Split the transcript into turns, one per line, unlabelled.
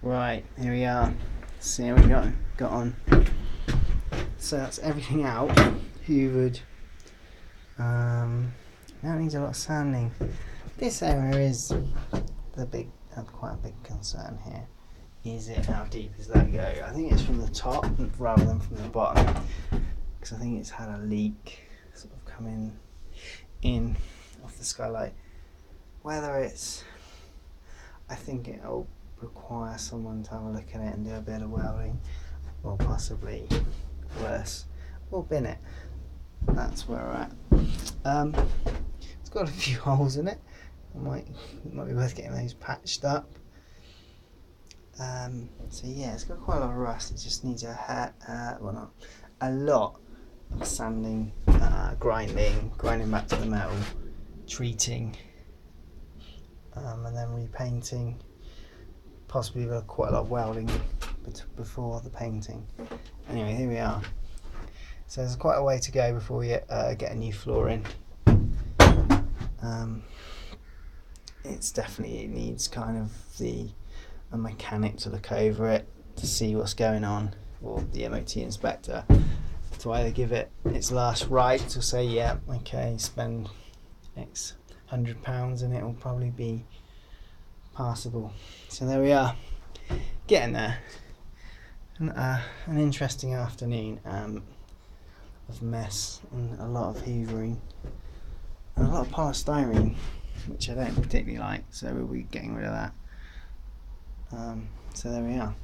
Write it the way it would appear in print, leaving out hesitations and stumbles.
Right, here we are. See how we got on. So that's everything out. Hoovered. Now it needs a lot of sanding. This area is quite a big concern here. Is it, how deep does that go? I think it's from the top rather than from the bottom, because I think it's had a leak sort of coming in off the skylight. Whether it's, I think it'll require someone to have a look at it and do a bit of welding, or possibly worse, or bin it. That's where we're at. It's got a few holes in it. It might be worth getting those patched up. So yeah, it's got quite a lot of rust. It just needs a lot of sanding, grinding back to the metal, treating, and then repainting. Possibly with quite a lot of welding before the painting. Anyway, here we are. So there's quite a way to go before we get a new floor in. It needs kind of a mechanic to look over it to see what's going on, or the MOT inspector to either give it its last right or say, yeah, okay, spend X £100 and it will probably be passable. So there we are, getting there. An interesting afternoon of mess and a lot of hoovering and a lot of polystyrene, which I don't particularly like, so we'll be getting rid of that. So there we are.